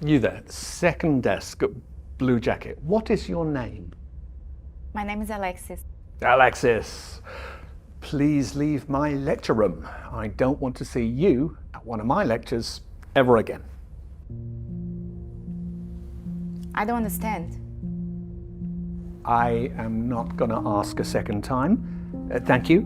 You there, second desk, blue jacket. What is your name? My name is Alexis. Alexis, please leave my lecture room. I don't want to see you at one of my lectures ever again. I don't understand. I am not going to ask a second time. Thank you.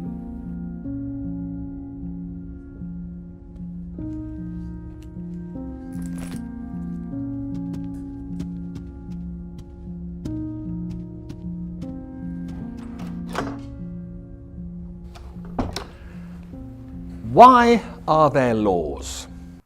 Why are there laws?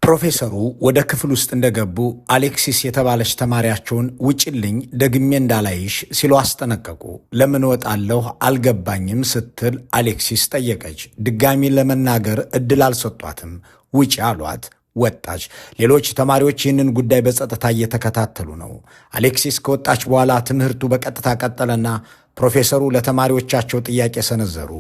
ፕሮፌሰሩ ወደ ክፍል ውስጥ እንደገቡ አሌክሲስ የተባለች ተማሪያቸውን ውጭልኝ ደግሜ እንዳላይሽ ሲሉ አስጠነቀቁ። ለምን ወጣለሁ አልገባኝም ስትል አሌክሲስ ጠየቀች። ድጋሚ ለመናገር እድል አልሰጧትም። ውጪ አሏት። ወጣች። ሌሎች ተማሪዎች ይህንን ጉዳይ በጸጥታ እየተከታተሉ ነው። አሌክሲስ ከወጣች በኋላ ትምህርቱ በቀጥታ ቀጠለና ፕሮፌሰሩ ለተማሪዎቻቸው ጥያቄ ሰነዘሩ።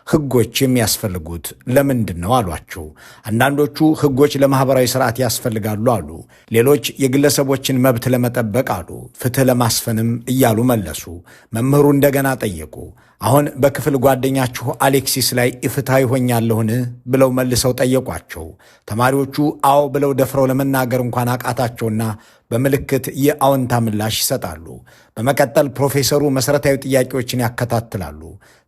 ሕጎች የሚያስፈልጉት ለምንድን ነው አሏቸው። አንዳንዶቹ ሕጎች ለማህበራዊ ስርዓት ያስፈልጋሉ አሉ። ሌሎች የግለሰቦችን መብት ለመጠበቅ አሉ። ፍትህ ለማስፈንም እያሉ መለሱ። መምህሩ እንደገና ጠየቁ። አሁን በክፍል ጓደኛችሁ አሌክሲስ ላይ ኢፍትሐዊ ሆኛለሁን ብለው መልሰው ጠየቋቸው። ተማሪዎቹ አዎ ብለው ደፍረው ለመናገር እንኳን አቃታቸውና በምልክት የአዎንታ ምላሽ ይሰጣሉ። በመቀጠል ፕሮፌሰሩ መሰረታዊ ጥያቄዎችን ያከታትላሉ።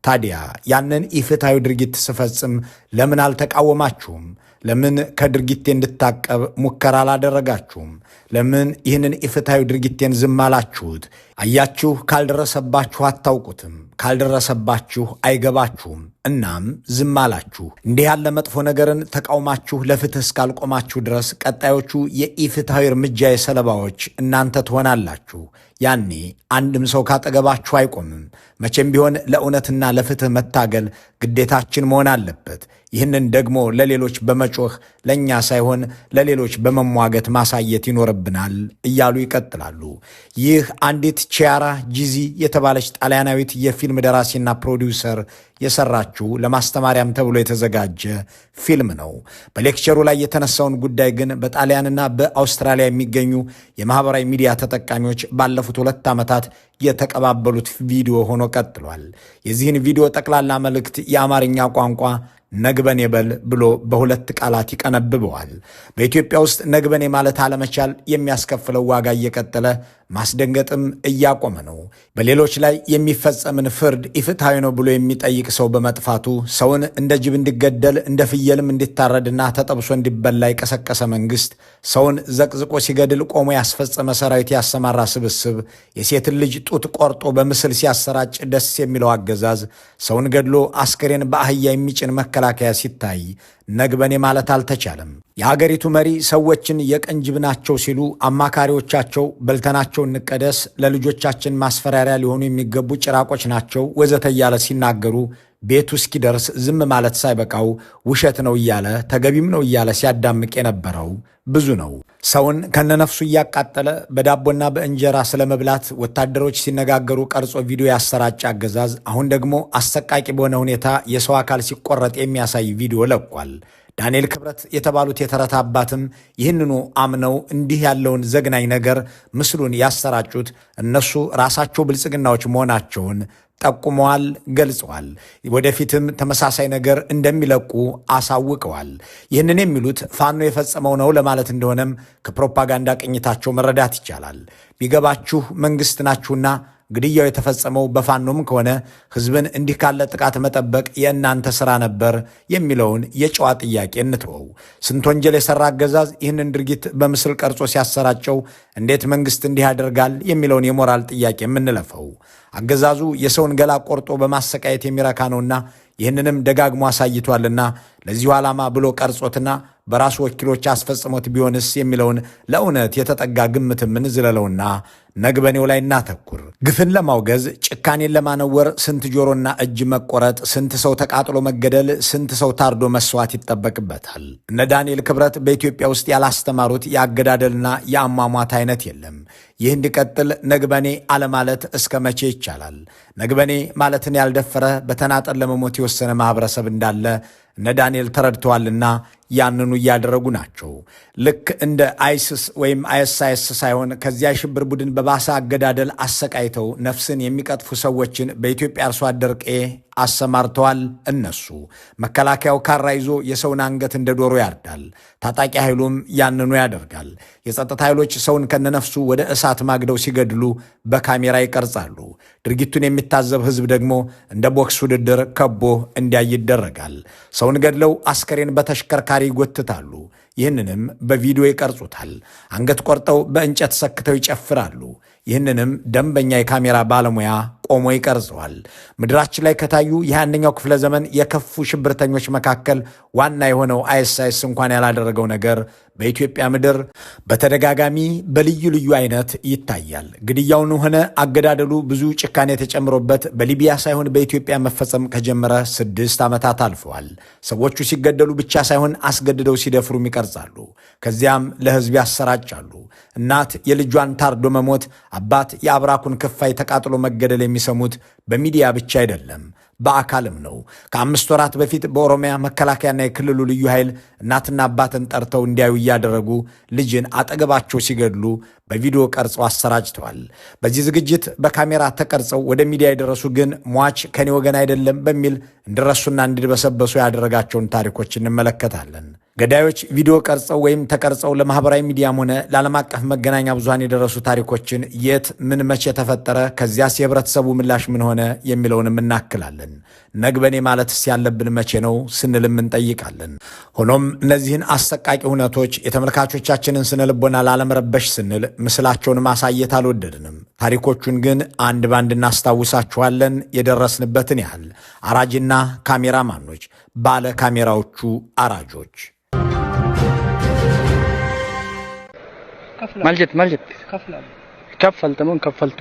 ታዲያ ያንን ኢፍትሐዊ ድርጊት ስፈጽም ለምን አልተቃወማችሁም? ለምን ከድርጊቴ እንድታቀብ ሙከራ አላደረጋችሁም? ለምን ይህንን ኢፍትሐዊ ድርጊቴን ዝም አላችሁት? አያችሁ፣ ካልደረሰባችሁ አታውቁትም፣ ካልደረሰባችሁ አይገባችሁም። እናም ዝም አላችሁ። እንዲህ ያለ መጥፎ ነገርን ተቃውማችሁ ለፍትህ እስካልቆማችሁ ድረስ ቀጣዮቹ የኢፍትሐዊ እርምጃ ሰለባዎች እናንተ ትሆናላችሁ። ያኔ አንድም ሰው ካጠገባችሁ አይቆምም። መቼም ቢሆን ለእውነትና ለፍትህ መታገል ግዴታችን መሆን አለበት። ይህንን ደግሞ ለሌሎች በመጮህ ለእኛ ሳይሆን ለሌሎች በመሟገት ማሳየት ይኖርብናል እያሉ ይቀጥላሉ። ይህ አንዲት ቺያራ ጂዚ የተባለች ጣሊያናዊት የፊልም ደራሲና ፕሮዲውሰር የሰራችው ለማስተማሪያም ተብሎ የተዘጋጀ ፊልም ነው። በሌክቸሩ ላይ የተነሳውን ጉዳይ ግን በጣሊያንና በአውስትራሊያ የሚገኙ የማህበራዊ ሚዲያ ተጠቃሚዎች ባለፉት 2 ዓመታት የተቀባበሉት ቪዲዮ ሆኖ ቀጥሏል። የዚህን ቪዲዮ ጠቅላላ መልእክት የአማርኛ ቋንቋ ነግበኔ በል ብሎ በ2 ቃላት ይቀነብበዋል። በኢትዮጵያ ውስጥ ነግበኔ ማለት አለመቻል የሚያስከፍለው ዋጋ እየቀጠለ ማስደንገጥም እያቆመ ነው። በሌሎች ላይ የሚፈጸምን ፍርድ ኢፍትሐዊ ነው ብሎ የሚጠይቅ ሰው በመጥፋቱ ሰውን እንደ ጅብ እንዲገደል እንደ ፍየልም እንዲታረድና ተጠብሶ እንዲበላ የቀሰቀሰ መንግስት፣ ሰውን ዘቅዝቆ ሲገድል ቆሞ ያስፈጸመ ሰራዊት ያሰማራ ስብስብ፣ የሴትን ልጅ ጡት ቆርጦ በምስል ሲያሰራጭ ደስ የሚለው አገዛዝ፣ ሰውን ገድሎ አስከሬን በአህያ የሚጭን መከላከያ ሲታይ ነግበኔ ማለት አልተቻለም። የሀገሪቱ መሪ ሰዎችን የቀን ጅብ ናቸው ሲሉ አማካሪዎቻቸው በልተናቸው እንቀደስ፣ ለልጆቻችን ማስፈራሪያ ሊሆኑ የሚገቡ ጭራቆች ናቸው ወዘተ እያለ ሲናገሩ ቤቱ እስኪደርስ ዝም ማለት ሳይበቃው ውሸት ነው እያለ ተገቢም ነው እያለ ሲያዳምቅ የነበረው ብዙ ነው። ሰውን ከነነፍሱ እያቃጠለ በዳቦና በእንጀራ ስለመብላት ወታደሮች ሲነጋገሩ ቀርጾ ቪዲዮ ያሰራጭ አገዛዝ አሁን ደግሞ አሰቃቂ በሆነ ሁኔታ የሰው አካል ሲቆረጥ የሚያሳይ ቪዲዮ ለቋል። ዳንኤል ክብረት የተባሉት የተረት አባትም ይህንኑ አምነው እንዲህ ያለውን ዘግናኝ ነገር ምስሉን ያሰራጩት እነሱ ራሳቸው ብልጽግናዎች መሆናቸውን ጠቁመዋል፣ ገልጸዋል። ወደፊትም ተመሳሳይ ነገር እንደሚለቁ አሳውቀዋል። ይህንን የሚሉት ፋኖ የፈጸመው ነው ለማለት እንደሆነም ከፕሮፓጋንዳ ቅኝታቸው መረዳት ይቻላል። ቢገባችሁ መንግስት ናችሁና ግድያው የተፈጸመው በፋኖም ከሆነ ህዝብን እንዲህ ካለ ጥቃት መጠበቅ የእናንተ ሥራ ነበር የሚለውን የጨዋ ጥያቄ እንትወው። ስንት ወንጀል የሠራ አገዛዝ ይህንን ድርጊት በምስል ቀርጾ ሲያሰራጨው እንዴት መንግሥት እንዲህ ያደርጋል የሚለውን የሞራል ጥያቄ የምንለፈው። አገዛዙ የሰውን ገላ ቆርጦ በማሰቃየት የሚረካ ነውና ይህንንም ደጋግሞ አሳይቷልና ለዚሁ ዓላማ ብሎ ቀርጾትና በራሱ ወኪሎች አስፈጽሞት ቢሆንስ የሚለውን ለእውነት የተጠጋ ግምት ምንዝለለውና ነግበኔው ላይ እናተኩር። ግፍን ለማውገዝ ጭካኔን ለማነወር ስንት ጆሮና እጅ መቆረጥ፣ ስንት ሰው ተቃጥሎ መገደል፣ ስንት ሰው ታርዶ መስዋዕት ይጠበቅበታል። እነ ዳንኤል ክብረት በኢትዮጵያ ውስጥ ያላስተማሩት የአገዳደልና የአሟሟት አይነት የለም። ይህ እንዲቀጥል ነግበኔ አለማለት እስከ መቼ ይቻላል? ነግበኔ ማለትን ያልደፈረ በተናጠል ለመሞት የወሰነ ማህበረሰብ እንዳለ እነ ዳንኤል ተረድተዋልና ያንኑ እያደረጉ ናቸው። ልክ እንደ አይሲስ ወይም አይኤስአይኤስ ሳይሆን ከዚያ የሽብር ቡድን በባሰ አገዳደል አሰቃይተው ነፍስን የሚቀጥፉ ሰዎችን በኢትዮጵያ አርሶ አደር ቀዬ አሰማርተዋል። እነሱ መከላከያው ካራ ይዞ የሰውን አንገት እንደ ዶሮ ያርዳል። ታጣቂ ኃይሉም ያንኑ ያደርጋል። የጸጥታ ኃይሎች ሰውን ከነነፍሱ ወደ እሳት ማግደው ሲገድሉ በካሜራ ይቀርጻሉ። ድርጊቱን የሚታዘብ ሕዝብ ደግሞ እንደ ቦክስ ውድድር ከቦ እንዲያይ ይደረጋል። ሰውን ገድለው አስከሬን በተሽከርካሪ ይጎትታሉ። ይህንንም በቪዲዮ ይቀርጹታል። አንገት ቆርጠው በእንጨት ሰክተው ይጨፍራሉ። ይህንንም ደንበኛ የካሜራ ባለሙያ ቆሞ ይቀርጸዋል። ምድራችን ላይ ከታዩ የ21ኛው ክፍለ ዘመን የከፉ ሽብርተኞች መካከል ዋና የሆነው አይኤስአይኤስ እንኳን ያላደረገው ነገር በኢትዮጵያ ምድር በተደጋጋሚ በልዩ ልዩ አይነት ይታያል። ግድያውን ሆነ አገዳደሉ ብዙ ጭካኔ ተጨምሮበት በሊቢያ ሳይሆን በኢትዮጵያ መፈጸም ከጀመረ 6 ዓመታት አልፈዋል። ሰዎቹ ሲገደሉ ብቻ ሳይሆን አስገድደው ሲደፍሩም ይቀርጻሉ። ከዚያም ለሕዝብ ያሰራጫሉ። እናት የልጇን ታርዶ መሞት፣ አባት የአብራኩን ክፋይ ተቃጥሎ መገደል የሚሰሙት በሚዲያ ብቻ አይደለም፣ በአካልም ነው። ከ5 ወራት በፊት በኦሮሚያ መከላከያና የክልሉ ልዩ ኃይል እናትና አባትን ጠርተው እንዲያዩ እያደረጉ ልጅን አጠገባቸው ሲገድሉ በቪዲዮ ቀርጸው አሰራጭተዋል። በዚህ ዝግጅት በካሜራ ተቀርጸው ወደ ሚዲያ የደረሱ ግን ሟች ከኔ ወገን አይደለም በሚል እንዲረሱና እንዲድበሰበሱ ያደረጋቸውን ታሪኮች እንመለከታለን። ገዳዮች ቪዲዮ ቀርጸው ወይም ተቀርጸው ለማህበራዊ ሚዲያም ሆነ ለዓለም አቀፍ መገናኛ ብዙሃን የደረሱ ታሪኮችን የት ምን መቼ ተፈጠረ፣ ከዚያስ የህብረተሰቡ ምላሽ ምን ሆነ የሚለውንም እናክላለን። ነግበኔ ማለትስ ያለብን መቼ ነው ስንልም እንጠይቃለን። ሆኖም እነዚህን አሰቃቂ ሁነቶች የተመልካቾቻችንን ስነ ልቦና ላለመረበሽ ስንል ምስላቸውን ማሳየት አልወደድንም። ታሪኮቹን ግን አንድ ባንድ እናስታውሳችኋለን። የደረስንበትን ያህል አራጅና ካሜራማኖች፣ ባለ ካሜራዎቹ አራጆች ማልጀት ከፈል ተመን ከፈልቱ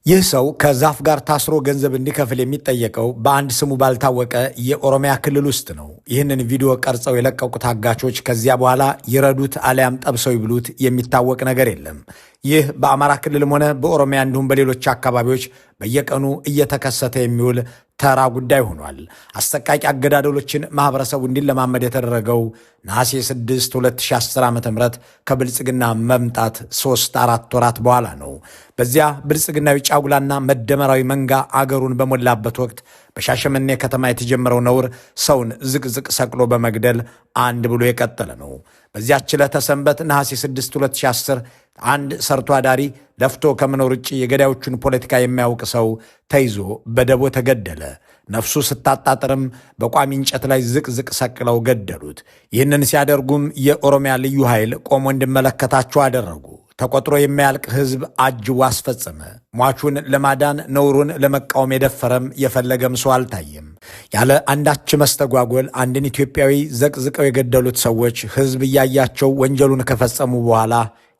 ይህ ሰው ከዛፍ ጋር ታስሮ ገንዘብ እንዲከፍል የሚጠየቀው በአንድ ስሙ ባልታወቀ የኦሮሚያ ክልል ውስጥ ነው። ይህንን ቪዲዮ ቀርጸው የለቀቁት አጋቾች ከዚያ በኋላ ይረዱት አሊያም ጠብሰው ይብሉት የሚታወቅ ነገር የለም። ይህ በአማራ ክልልም ሆነ በኦሮሚያ እንዲሁም በሌሎች አካባቢዎች በየቀኑ እየተከሰተ የሚውል ተራ ጉዳይ ሆኗል። አሰቃቂ አገዳደሎችን ማህበረሰቡ እንዲለማመድ የተደረገው ነሐሴ 6 2010 ዓ.ም ከብልጽግና መምጣት 3-4 ወራት በኋላ ነው። በዚያ ብልጽግናዊ ጫጉላና መደመራዊ መንጋ አገሩን በሞላበት ወቅት በሻሸመኔ ከተማ የተጀመረው ነውር ሰውን ዝቅዝቅ ሰቅሎ በመግደል አንድ ብሎ የቀጠለ ነው። በዚያች ዕለተ ሰንበት ነሐሴ 6 2010 አንድ ሰርቶ አዳሪ ለፍቶ ከመኖር ውጭ የገዳዮቹን ፖለቲካ የሚያውቅ ሰው ተይዞ በደቦ ተገደለ። ነፍሱ ስታጣጥርም በቋሚ እንጨት ላይ ዝቅዝቅ ሰቅለው ገደሉት። ይህንን ሲያደርጉም የኦሮሚያ ልዩ ኃይል ቆሞ እንዲመለከታቸው አደረጉ። ተቆጥሮ የማያልቅ ሕዝብ አጅቦ አስፈጸመ። ሟቹን ለማዳን ነውሩን ለመቃወም የደፈረም የፈለገም ሰው አልታየም። ያለ አንዳች መስተጓጎል አንድን ኢትዮጵያዊ ዘቅዝቀው የገደሉት ሰዎች ሕዝብ እያያቸው ወንጀሉን ከፈጸሙ በኋላ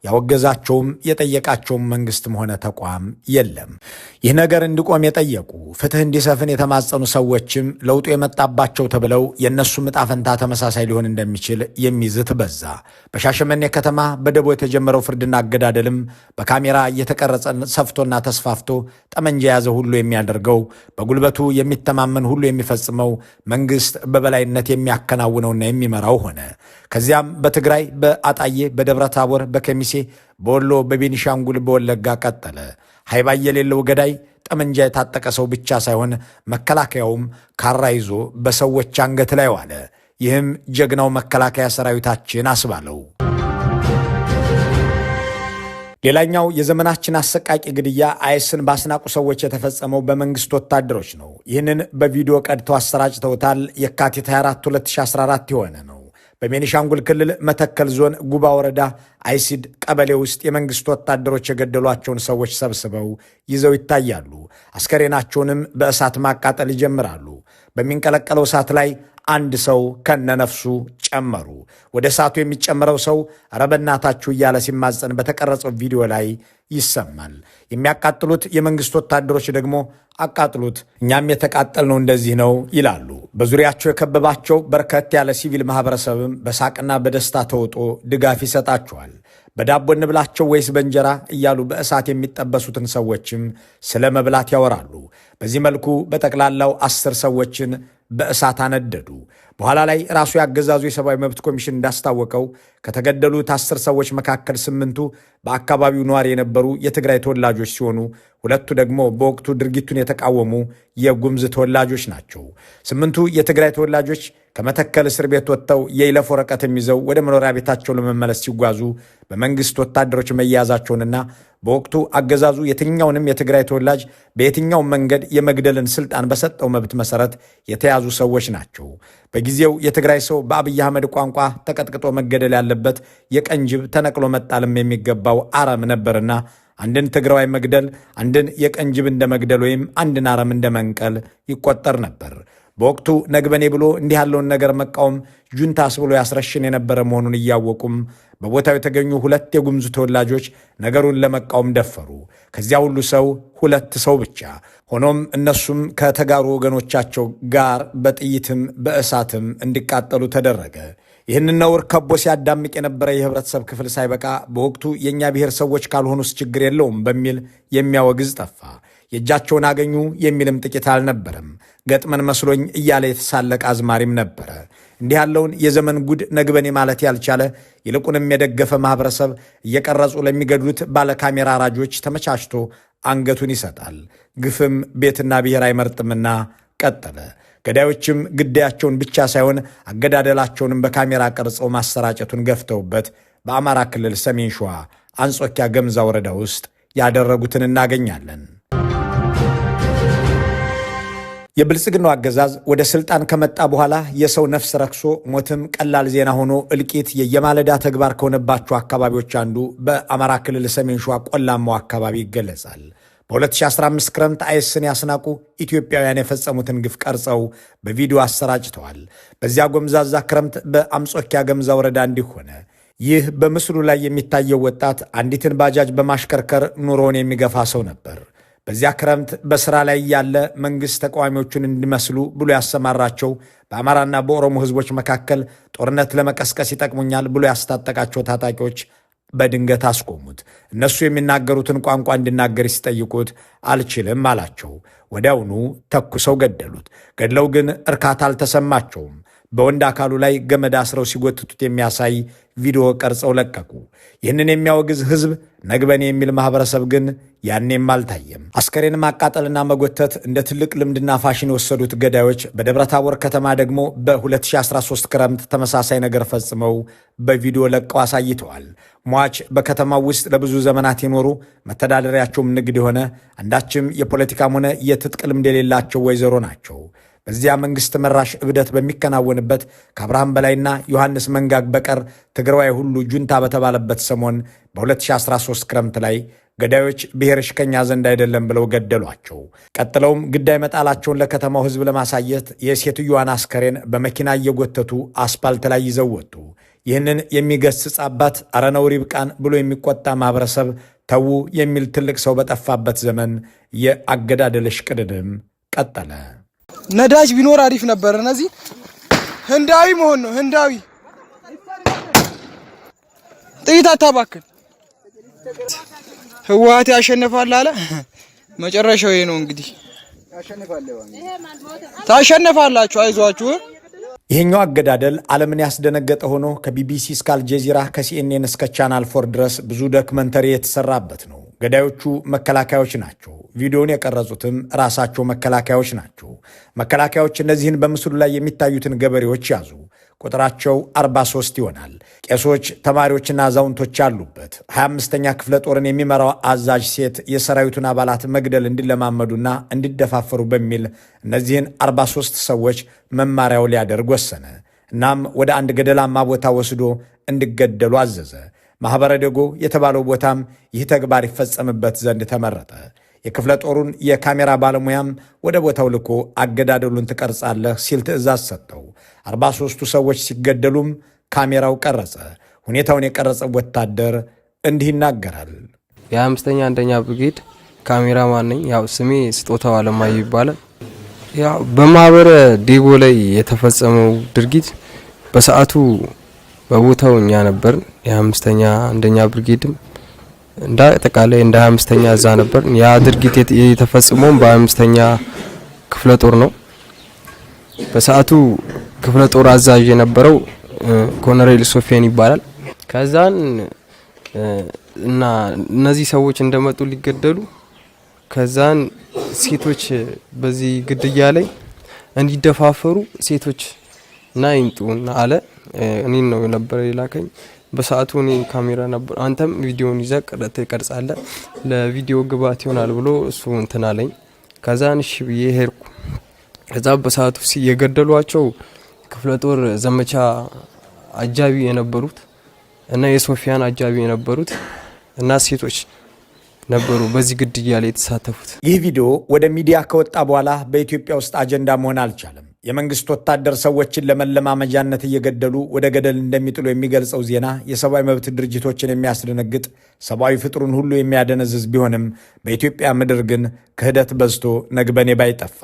ያወገዛቸውም የጠየቃቸውም መንግስትም ሆነ ተቋም የለም። ይህ ነገር እንዲቆም የጠየቁ ፍትህ እንዲሰፍን የተማጸኑ ሰዎችም ለውጡ የመጣባቸው ተብለው የእነሱም ዕጣ ፈንታ ተመሳሳይ ሊሆን እንደሚችል የሚዝት በዛ። በሻሸመኔ ከተማ በደቦ የተጀመረው ፍርድና አገዳደልም በካሜራ እየተቀረጸ ሰፍቶና ተስፋፍቶ ጠመንጃ የያዘ ሁሉ የሚያደርገው በጉልበቱ የሚተማመን ሁሉ የሚፈጽመው መንግስት በበላይነት የሚያከናውነውና የሚመራው ሆነ። ከዚያም በትግራይ፣ በአጣዬ፣ በደብረ ታቦር፣ በከሚሴ፣ በወሎ፣ በቤኒሻንጉል፣ በወለጋ ቀጠለ። ሃይባ የሌለው ገዳይ ጠመንጃ የታጠቀ ሰው ብቻ ሳይሆን መከላከያውም ካራ ይዞ በሰዎች አንገት ላይ ዋለ። ይህም ጀግናው መከላከያ ሰራዊታችን አስባለው። ሌላኛው የዘመናችን አሰቃቂ ግድያ አይስን ባስናቁ ሰዎች የተፈጸመው በመንግስት ወታደሮች ነው። ይህንን በቪዲዮ ቀድተው አሰራጭተውታል። የካቲት 24 2014 የሆነ ነው። በቤኒሻንጉል ክልል መተከል ዞን ጉባ ወረዳ አይሲድ ቀበሌ ውስጥ የመንግስት ወታደሮች የገደሏቸውን ሰዎች ሰብስበው ይዘው ይታያሉ። አስከሬናቸውንም በእሳት ማቃጠል ይጀምራሉ። በሚንቀለቀለው እሳት ላይ አንድ ሰው ከነነፍሱ ጨመሩ። ወደ እሳቱ የሚጨምረው ሰው ኧረ በእናታችሁ እያለ ሲማጸን በተቀረጸው ቪዲዮ ላይ ይሰማል። የሚያቃጥሉት የመንግስት ወታደሮች ደግሞ አቃጥሉት፣ እኛም የተቃጠልነው እንደዚህ ነው ይላሉ። በዙሪያቸው የከበባቸው በርከት ያለ ሲቪል ማህበረሰብም በሳቅና በደስታ ተውጦ ድጋፍ ይሰጣቸዋል። በዳቦ እንብላቸው ወይስ በእንጀራ እያሉ በእሳት የሚጠበሱትን ሰዎችም ስለ መብላት ያወራሉ። በዚህ መልኩ በጠቅላላው 10 ሰዎችን በእሳት አነደዱ። በኋላ ላይ ራሱ ያገዛዙ የሰብአዊ መብት ኮሚሽን እንዳስታወቀው ከተገደሉት 10 ሰዎች መካከል 8ቱ በአካባቢው ነዋሪ የነበሩ የትግራይ ተወላጆች ሲሆኑ 2ቱ ደግሞ በወቅቱ ድርጊቱን የተቃወሙ የጉምዝ ተወላጆች ናቸው። 8ቱ የትግራይ ተወላጆች ከመተከል እስር ቤት ወጥተው የይለፍ ወረቀትም ይዘው ወደ መኖሪያ ቤታቸው ለመመለስ ሲጓዙ በመንግስት ወታደሮች መያዛቸውንና በወቅቱ አገዛዙ የትኛውንም የትግራይ ተወላጅ በየትኛው መንገድ የመግደልን ስልጣን በሰጠው መብት መሰረት የተያዙ ሰዎች ናቸው። በጊዜው የትግራይ ሰው በአብይ አህመድ ቋንቋ ተቀጥቅጦ መገደል ያለበት የቀንጅብ ተነቅሎ መጣልም የሚገባው አረም ነበርና አንድን ትግራዋይ መግደል አንድን የቀንጅብ እንደ መግደል ወይም አንድን አረም እንደ መንቀል ይቆጠር ነበር። በወቅቱ ነግበኔ ብሎ እንዲህ ያለውን ነገር መቃወም ጁንታስ ብሎ ያስረሽን የነበረ መሆኑን እያወቁም በቦታው የተገኙ 2 የጉምዝ ተወላጆች ነገሩን ለመቃወም ደፈሩ። ከዚያ ሁሉ ሰው 2 ሰው ብቻ። ሆኖም እነሱም ከተጋሩ ወገኖቻቸው ጋር በጥይትም በእሳትም እንዲቃጠሉ ተደረገ። ይህንን ነውር ከቦ ሲያዳምቅ የነበረ የህብረተሰብ ክፍል ሳይበቃ በወቅቱ የእኛ ብሔር ሰዎች ካልሆኑስ ችግር የለውም በሚል የሚያወግዝ ጠፋ። የእጃቸውን አገኙ የሚልም ጥቂት አልነበረም። ገጥመን መስሎኝ እያለ የተሳለቀ አዝማሪም ነበረ። እንዲህ ያለውን የዘመን ጉድ ነግበኔ ማለት ያልቻለ ይልቁንም የደገፈ ማህበረሰብ እየቀረጹ ለሚገድሉት ባለካሜራ አራጆች ተመቻችቶ አንገቱን ይሰጣል። ግፍም ቤትና ብሔር አይመርጥምና ቀጠለ። ገዳዮችም ግዳያቸውን ብቻ ሳይሆን አገዳደላቸውንም በካሜራ ቀርጸው ማሰራጨቱን ገፍተውበት በአማራ ክልል ሰሜን ሸዋ አንጾኪያ ገምዛ ወረዳ ውስጥ ያደረጉትን እናገኛለን። የብልጽግናው አገዛዝ ወደ ስልጣን ከመጣ በኋላ የሰው ነፍስ ረክሶ ሞትም ቀላል ዜና ሆኖ እልቂት የየማለዳ ተግባር ከሆነባቸው አካባቢዎች አንዱ በአማራ ክልል ሰሜን ሸዋ ቆላማው አካባቢ ይገለጻል። በ2015 ክረምት አይስን ያስናቁ ኢትዮጵያውያን የፈጸሙትን ግፍ ቀርጸው በቪዲዮ አሰራጭተዋል። በዚያ ጎምዛዛ ክረምት በአምጾኪያ ገምዛ ወረዳ እንዲሆነ ይህ በምስሉ ላይ የሚታየው ወጣት አንዲትን ባጃጅ በማሽከርከር ኑሮውን የሚገፋ ሰው ነበር። በዚያ ክረምት በሥራ ላይ ያለ መንግሥት ተቃዋሚዎቹን እንዲመስሉ ብሎ ያሰማራቸው በአማራና በኦሮሞ ሕዝቦች መካከል ጦርነት ለመቀስቀስ ይጠቅሙኛል ብሎ ያስታጠቃቸው ታጣቂዎች በድንገት አስቆሙት። እነሱ የሚናገሩትን ቋንቋ እንዲናገር ሲጠይቁት አልችልም አላቸው። ወዲያውኑ ተኩሰው ገደሉት። ገድለው ግን እርካታ አልተሰማቸውም። በወንድ አካሉ ላይ ገመድ አስረው ሲጎትቱት የሚያሳይ ቪዲዮ ቀርጸው ለቀቁ። ይህንን የሚያወግዝ ሕዝብ ነግበኔ የሚል ማህበረሰብ ግን ያኔም አልታየም። አስከሬን ማቃጠልና መጎተት እንደ ትልቅ ልምድና ፋሽን የወሰዱት ገዳዮች በደብረታቦር ከተማ ደግሞ በ2013 ክረምት ተመሳሳይ ነገር ፈጽመው በቪዲዮ ለቀው አሳይተዋል። ሟች በከተማው ውስጥ ለብዙ ዘመናት የኖሩ መተዳደሪያቸውም ንግድ የሆነ አንዳችም የፖለቲካም ሆነ የትጥቅ ልምድ የሌላቸው ወይዘሮ ናቸው። በዚያ መንግሥት መራሽ እብደት በሚከናወንበት ከአብርሃም በላይና ዮሐንስ መንጋግ በቀር ትግራዋይ ሁሉ ጁንታ በተባለበት ሰሞን በ2013 ክረምት ላይ ገዳዮች ብሔርሽ ከኛ ዘንድ አይደለም ብለው ገደሏቸው። ቀጥለውም ግዳይ መጣላቸውን ለከተማው ሕዝብ ለማሳየት የሴትዮዋን አስከሬን በመኪና እየጎተቱ አስፓልት ላይ ይዘው ወጡ። ይህንን የሚገስጽ አባት አረ ነውር ይብቃን ብሎ የሚቆጣ ማህበረሰብ ተዉ የሚል ትልቅ ሰው በጠፋበት ዘመን የአገዳደል እሽቅድድም ቀጠለ። ነዳጅ ቢኖር አሪፍ ነበር። እነዚህ ህንዳዊ መሆን ነው። ህንዳዊ ጥይት አታባክን። ህወሓት ያሸንፋል አለ። መጨረሻው ይሄ ነው እንግዲህ። ታሸንፋላችሁ፣ አይዟችሁ። ይሄኛው አገዳደል ዓለምን ያስደነገጠ ሆኖ ከቢቢሲ እስከ አልጀዚራ ከሲኤንኤን እስከ ቻናል 4 ድረስ ብዙ ዶክመንተሪ የተሰራበት ነው። ገዳዮቹ መከላከያዎች ናቸው። ቪዲዮውን የቀረጹትም ራሳቸው መከላከያዎች ናቸው። መከላከያዎች እነዚህን በምስሉ ላይ የሚታዩትን ገበሬዎች ያዙ። ቁጥራቸው 43 ይሆናል። ቄሶች፣ ተማሪዎችና አዛውንቶች ያሉበት 25ኛ ክፍለ ጦርን የሚመራው አዛዥ ሴት የሰራዊቱን አባላት መግደል እንዲለማመዱና እንዲደፋፈሩ በሚል እነዚህን 43 ሰዎች መማሪያው ሊያደርግ ወሰነ። እናም ወደ አንድ ገደላማ ቦታ ወስዶ እንዲገደሉ አዘዘ። ማኅበረ ደጎ የተባለው ቦታም ይህ ተግባር ይፈጸምበት ዘንድ ተመረጠ። የክፍለ ጦሩን የካሜራ ባለሙያም ወደ ቦታው ልኮ አገዳደሉን ትቀርጻለህ ሲል ትዕዛዝ ሰጠው። 43ቱ ሰዎች ሲገደሉም ካሜራው ቀረጸ። ሁኔታውን የቀረጸ ወታደር እንዲህ ይናገራል። የ5ኛ አንደኛ ብርጌድ ካሜራማን ነኝ። ያው ስሜ ስጦታው አለማየሁ ይባላል። ያው በማኅበረ ደጎ ላይ የተፈጸመው ድርጊት በሰዓቱ በቦታው እኛ ነበር። የ5ኛ አንደኛ ብርጌድም እንደ አጠቃላይ እንደ 25ኛ እዛ ነበር። ያ ድርጊት የተፈጸመው በ25ኛ ክፍለ ጦር ነው። በሰዓቱ ክፍለ ጦር አዛዥ የነበረው ኮሎኔል ሶፊያን ይባላል። ከዛን እና እነዚህ ሰዎች እንደመጡ ሊገደሉ ከዛን ሴቶች በዚህ ግድያ ላይ እንዲደፋፈሩ ሴቶች እና ይምጡና አለ። እኔን ነው ነበር የላከኝ። በሰዓቱ እኔ ካሜራ ነበር፣ አንተም ቪዲዮን ይዘህ ትቀርጻለህ ለቪዲዮ ግብአት ይሆናል ብሎ እሱ እንትን አለኝ። ከዛን እሺ ብዬ ሄድኩ። ከዛ በሰዓቱ የገደሏቸው ክፍለ ጦር ዘመቻ አጃቢ የነበሩት እና የሶፊያን አጃቢ የነበሩት እና ሴቶች ነበሩ በዚህ ግድያ ላይ የተሳተፉት። ይህ ቪዲዮ ወደ ሚዲያ ከወጣ በኋላ በኢትዮጵያ ውስጥ አጀንዳ መሆን አልቻለም። የመንግስት ወታደር ሰዎችን ለመለማመጃነት እየገደሉ ወደ ገደል እንደሚጥሉ የሚገልጸው ዜና የሰብአዊ መብት ድርጅቶችን የሚያስደነግጥ፣ ሰብአዊ ፍጥሩን ሁሉ የሚያደነዝዝ ቢሆንም በኢትዮጵያ ምድር ግን ክህደት በዝቶ ነግበኔ ባይ ጠፋ።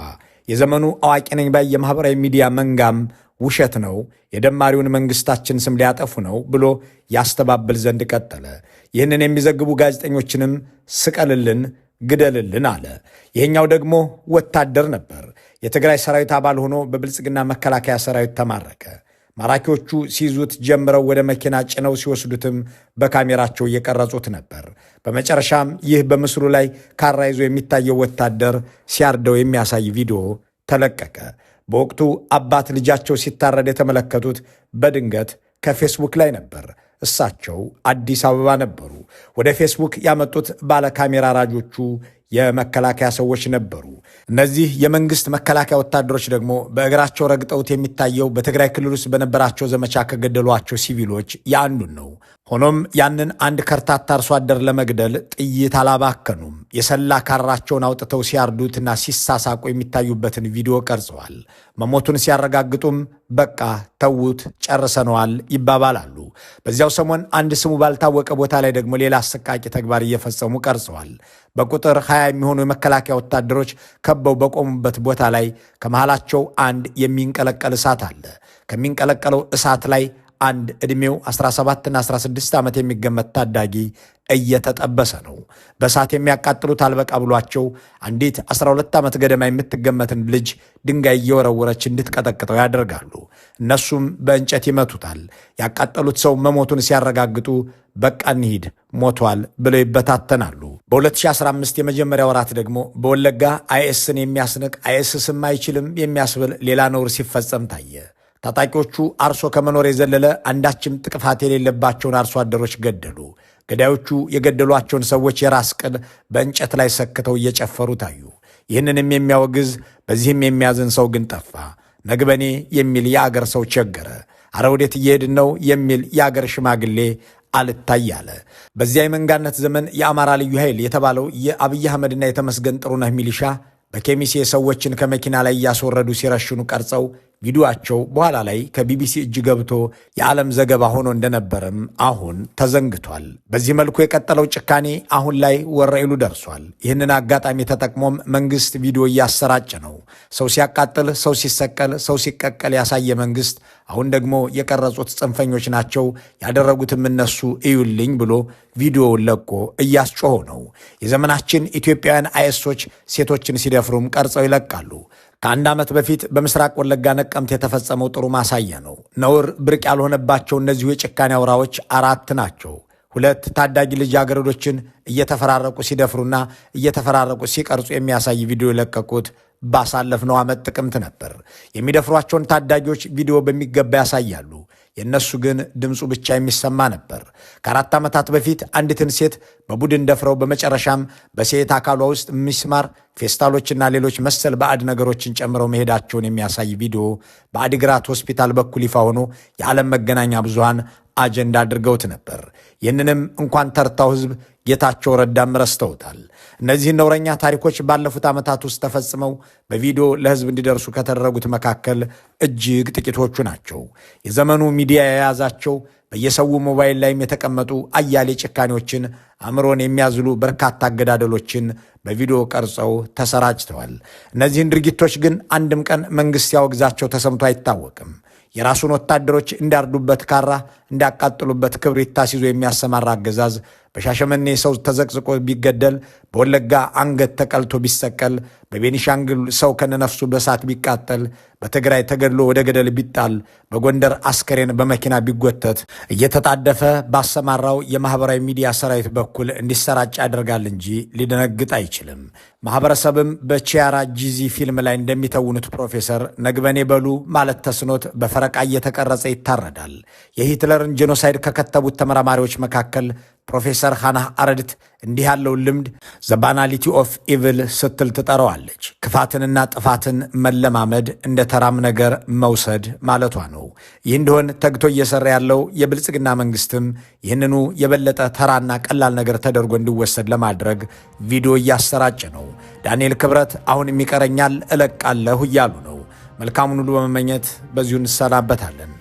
የዘመኑ አዋቂ ነኝ ባይ የማህበራዊ ሚዲያ መንጋም ውሸት ነው፣ የደማሪውን መንግስታችን ስም ሊያጠፉ ነው ብሎ ያስተባብል ዘንድ ቀጠለ። ይህንን የሚዘግቡ ጋዜጠኞችንም ስቀልልን፣ ግደልልን አለ። ይሄኛው ደግሞ ወታደር ነበር። የትግራይ ሰራዊት አባል ሆኖ በብልጽግና መከላከያ ሰራዊት ተማረከ። ማራኪዎቹ ሲይዙት ጀምረው ወደ መኪና ጭነው ሲወስዱትም በካሜራቸው እየቀረጹት ነበር። በመጨረሻም ይህ በምስሉ ላይ ካራ ይዞ የሚታየው ወታደር ሲያርደው የሚያሳይ ቪዲዮ ተለቀቀ። በወቅቱ አባት ልጃቸው ሲታረድ የተመለከቱት በድንገት ከፌስቡክ ላይ ነበር። እሳቸው አዲስ አበባ ነበሩ። ወደ ፌስቡክ ያመጡት ባለ ካሜራ ራጆቹ የመከላከያ ሰዎች ነበሩ። እነዚህ የመንግስት መከላከያ ወታደሮች ደግሞ በእግራቸው ረግጠውት የሚታየው በትግራይ ክልል ውስጥ በነበራቸው ዘመቻ ከገደሏቸው ሲቪሎች የአንዱን ነው። ሆኖም ያንን አንድ ከርታታ አርሶ አደር ለመግደል ጥይት አላባከኑም። የሰላ ካራቸውን አውጥተው ሲያርዱትና ሲሳሳቁ የሚታዩበትን ቪዲዮ ቀርጸዋል። መሞቱን ሲያረጋግጡም በቃ ተዉት፣ ጨርሰነዋል ይባባላሉ። በዚያው ሰሞን አንድ ስሙ ባልታወቀ ቦታ ላይ ደግሞ ሌላ አሰቃቂ ተግባር እየፈጸሙ ቀርጸዋል። በቁጥር 20 የሚሆኑ የመከላከያ ወታደሮች ከበው በቆሙበት ቦታ ላይ ከመሃላቸው አንድ የሚንቀለቀል እሳት አለ። ከሚንቀለቀለው እሳት ላይ አንድ ዕድሜው 17ና 16 ዓመት የሚገመት ታዳጊ እየተጠበሰ ነው። በእሳት የሚያቃጥሉት አልበቃ ብሏቸው አንዲት 12 ዓመት ገደማ የምትገመትን ልጅ ድንጋይ እየወረወረች እንድትቀጠቅጠው ያደርጋሉ። እነሱም በእንጨት ይመቱታል። ያቃጠሉት ሰው መሞቱን ሲያረጋግጡ በቃ እንሂድ ሞቷል ብለው ይበታተናሉ። በ2015 የመጀመሪያ ወራት ደግሞ በወለጋ አይኤስን የሚያስንቅ አይኤስስም አይችልም የሚያስብል ሌላ ነውር ሲፈጸም ታየ። ታጣቂዎቹ አርሶ ከመኖር የዘለለ አንዳችም ጥቅፋት የሌለባቸውን አርሶ አደሮች ገደሉ። ገዳዮቹ የገደሏቸውን ሰዎች የራስ ቅል በእንጨት ላይ ሰክተው እየጨፈሩ ታዩ። ይህንንም የሚያወግዝ በዚህም የሚያዝን ሰው ግን ጠፋ። ነግበኔ የሚል የአገር ሰው ቸገረ። አረ ወዴት እየሄድን ነው የሚል የአገር ሽማግሌ አልታይ አለ። በዚያ የመንጋነት ዘመን የአማራ ልዩ ኃይል የተባለው የአብይ አህመድና የተመስገን ጥሩነህ ሚሊሻ በኬሚሴ ሰዎችን ከመኪና ላይ እያስወረዱ ሲረሽኑ ቀርጸው ቪዲዮአቸው በኋላ ላይ ከቢቢሲ እጅ ገብቶ የዓለም ዘገባ ሆኖ እንደነበረም አሁን ተዘንግቷል። በዚህ መልኩ የቀጠለው ጭካኔ አሁን ላይ ወረኢሉ ደርሷል። ይህንን አጋጣሚ ተጠቅሞም መንግስት ቪዲዮ እያሰራጨ ነው። ሰው ሲያቃጥል፣ ሰው ሲሰቀል፣ ሰው ሲቀቀል ያሳየ መንግስት አሁን ደግሞ የቀረጹት ጽንፈኞች ናቸው ያደረጉትም እነሱ እዩልኝ ብሎ ቪዲዮውን ለቆ እያስጮሆ ነው። የዘመናችን ኢትዮጵያውያን አይኤሶች ሴቶችን ሲደፍሩም ቀርጸው ይለቃሉ። ከአንድ ዓመት በፊት በምስራቅ ወለጋ ነቀምት የተፈጸመው ጥሩ ማሳያ ነው። ነውር ብርቅ ያልሆነባቸው እነዚሁ የጭካኔ አውራዎች 4 ናቸው። 2 ታዳጊ ልጃገረዶችን እየተፈራረቁ ሲደፍሩና እየተፈራረቁ ሲቀርጹ የሚያሳይ ቪዲዮ የለቀቁት ባሳለፍነው ዓመት ጥቅምት ነበር። የሚደፍሯቸውን ታዳጊዎች ቪዲዮ በሚገባ ያሳያሉ። የእነሱ ግን ድምፁ ብቻ የሚሰማ ነበር። ከ4 ዓመታት በፊት አንዲትን ሴት በቡድን ደፍረው በመጨረሻም በሴት አካሏ ውስጥ ሚስማር፣ ፌስታሎችና ሌሎች መሰል ባዕድ ነገሮችን ጨምረው መሄዳቸውን የሚያሳይ ቪዲዮ በአዲግራት ሆስፒታል በኩል ይፋ ሆኖ የዓለም መገናኛ ብዙሃን አጀንዳ አድርገውት ነበር። ይህንንም እንኳን ተርታው ሕዝብ ጌታቸው ረዳም ረስተውታል። እነዚህን ነውረኛ ታሪኮች ባለፉት ዓመታት ውስጥ ተፈጽመው በቪዲዮ ለሕዝብ እንዲደርሱ ከተደረጉት መካከል እጅግ ጥቂቶቹ ናቸው። የዘመኑ ሚዲያ የያዛቸው በየሰው ሞባይል ላይም የተቀመጡ አያሌ ጭካኔዎችን፣ አእምሮን የሚያዝሉ በርካታ አገዳደሎችን በቪዲዮ ቀርጸው ተሰራጭተዋል። እነዚህን ድርጊቶች ግን አንድም ቀን መንግሥት ያወግዛቸው ተሰምቶ አይታወቅም። የራሱን ወታደሮች እንዳርዱበት ካራ እንዳቃጥሉበት ክብሪት ታስይዞ የሚያሰማራ አገዛዝ በሻሸመኔ ሰው ተዘቅዝቆ ቢገደል፣ በወለጋ አንገት ተቀልቶ ቢሰቀል፣ በቤኒሻንግል ሰው ከነነፍሱ በሳት ቢቃጠል፣ በትግራይ ተገድሎ ወደ ገደል ቢጣል፣ በጎንደር አስከሬን በመኪና ቢጎተት እየተጣደፈ ባሰማራው የማህበራዊ ሚዲያ ሰራዊት በኩል እንዲሰራጭ ያደርጋል እንጂ ሊደነግጥ አይችልም። ማህበረሰብም በቺያራ ጂዚ ፊልም ላይ እንደሚተውኑት ፕሮፌሰር ነግበኔ በሉ ማለት ተስኖት በፈረቃ እየተቀረጸ ይታረዳል። የሂትለርን ጄኖሳይድ ከከተቡት ተመራማሪዎች መካከል ፕሮፌሰር ሃናህ አረድት እንዲህ ያለውን ልምድ ዘ ባናሊቲ ኦፍ ኢቭል ስትል ትጠራዋለች። ክፋትንና ጥፋትን መለማመድ እንደ ተራም ነገር መውሰድ ማለቷ ነው። ይህ እንደሆን ተግቶ እየሰራ ያለው የብልጽግና መንግስትም ይህንኑ የበለጠ ተራና ቀላል ነገር ተደርጎ እንዲወሰድ ለማድረግ ቪዲዮ እያሰራጨ ነው። ዳንኤል ክብረት አሁንም ይቀረኛል እለቃለሁ እያሉ ነው። መልካሙን ሁሉ በመመኘት በዚሁ እንሰናበታለን።